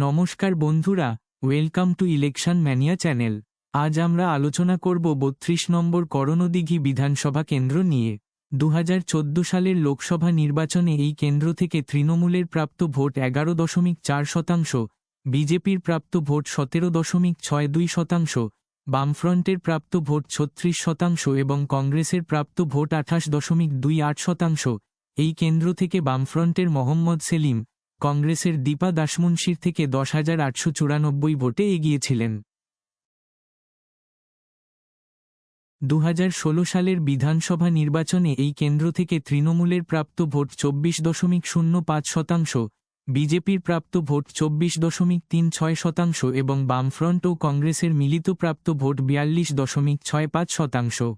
নমস্কার বন্ধুরা, welcome to election mania channel. আজ আমরা আলোচনা করব ৩২ নম্বর করণদিঘি বিধানসভা কেন্দ্র নিয়ে। ২০১৪ সালের লোকসভা নির্বাচনে এই কেন্দ্র থেকে তৃণমূলের প্রাপ্ত ভোট ১১.৪%, বিজেপির প্রাপ্ত ভোট ১৭.৬২%, বামফ্রন্টের প্রাপ্ত ভোট ৩৬% এবং কংগ্রেসের প্রাপ্ত ভোট ২৮.28%। এই কেন্দ্র থেকে বামফ্রন্টের মোহাম্মদ সেলিম, কংগ্রেসের দীপা দাসমুন্সির থেকে ১০,৮৯৪ ভোটে এগিয়েছিলেন। ২০১৬ সালের বিধানসভা নির্বাচনে এই কেন্দ্র থেকে তৃণমূলের প্রাপ্ত ভোট ২৪.০৫%, বিজেপির প্রাপ্ত ভোট ২৪.৩৬% এবং বামফ্রন্ট ও কংগ্রেসের মিলিত প্রাপ্ত ভোট ৪২.৬৫%।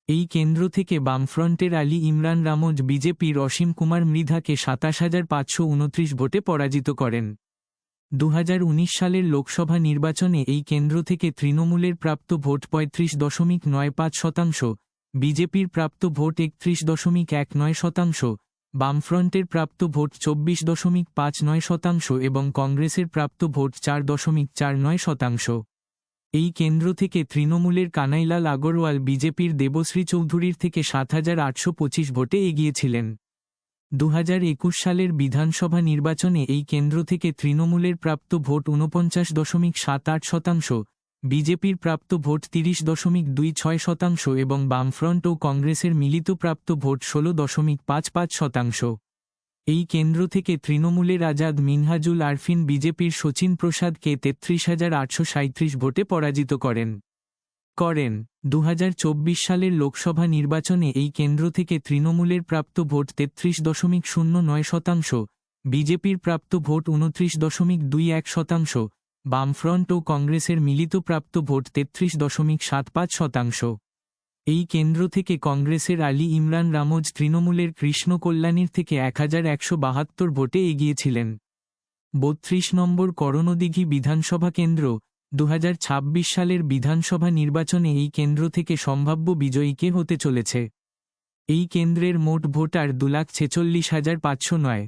এই কেন্দ্র থেকে বামফ্রন্টের আলী ইমরান রামোজ বিজেপির অসীম কুমার মৃধাকে ২৭,৫২৯ ভোটে পরাজিত করেন। ২০১৯ সালের লোকসভা নির্বাচনে এই কেন্দ্র থেকে তৃণমূলের প্রাপ্ত ভোট ৩৫.৯৫%, বিজেপির প্রাপ্ত ভোট ৩১.১৯%, বামফ্রন্টের প্রাপ্ত ভোট ২৪.৫৯% এবং কংগ্রেসের প্রাপ্ত ভোট ৪.৪৯%। এই কেন্দ্র থেকে তৃণমূলের কানাইলাল আগরওয়াল বিজেপির দেবশ্রী চৌধুরীর থেকে ৭,৮২৫ ভোটে এগিয়েছিলেন। ২০২১ সালের বিধানসভা নির্বাচনে এই কেন্দ্র থেকে তৃণমূলের প্রাপ্ত ভোট ৪৯.৭৮%, বিজেপির প্রাপ্ত ভোট ৩০.২৬% এবং বামফ্রন্ট ও কংগ্রেসের মিলিত প্রাপ্ত ভোট ১৬.৫৫%। এই কেন্দ্র থেকে তৃণমূলের আজাদ মিনহাজুল আরফিন বিজেপির শচীন প্রসাদকে ৩৩,৮৩৭ ভোটে পরাজিত করেন। ২০২৪ সালের লোকসভা নির্বাচনে এই কেন্দ্র থেকে তৃণমূলের প্রাপ্ত ভোট ৩৩.০৯%, বিজেপির প্রাপ্ত ভোট ২৯.২১%, বামফ্রন্ট ও কংগ্রেসের মিলিত প্রাপ্ত ভোট ৩৩.৭৫%। এই কেন্দ্র থেকে কংগ্রেসের আলী ইমরান রামোজ তৃণমূলের কৃষ্ণ কল্যাণীর থেকে ১,১৭২ ভোটে এগিয়েছিলেন। ৩২ নম্বর করণদিঘি বিধানসভা কেন্দ্র। ২০২৬ সালের বিধানসভা নির্বাচনে এই কেন্দ্র থেকে সম্ভাব্য বিজয়ী কে হতে চলেছে? এই কেন্দ্রের মোট ভোটার ২,৪৬,৫০৯।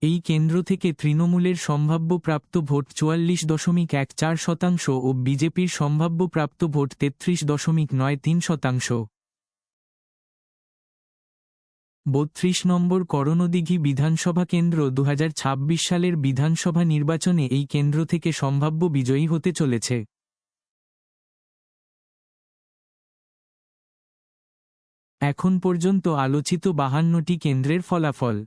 এই কেন্দ্র থেকে তৃণমূলের সম্ভাব্য প্রাপ্ত ভোট ৪৪.১৪% ও বিজেপির সম্ভাব্য প্রাপ্ত ভোট ৩৩.৯৩%। ৩২ নম্বর করণদিঘি বিধানসভা কেন্দ্র। ২০২৬ সালের বিধানসভা নির্বাচনে এই কেন্দ্র থেকে সম্ভাব্য বিজয়ী হতে চলেছে। এখন পর্যন্ত আলোচিত ৫২টি কেন্দ্রের ফলাফল।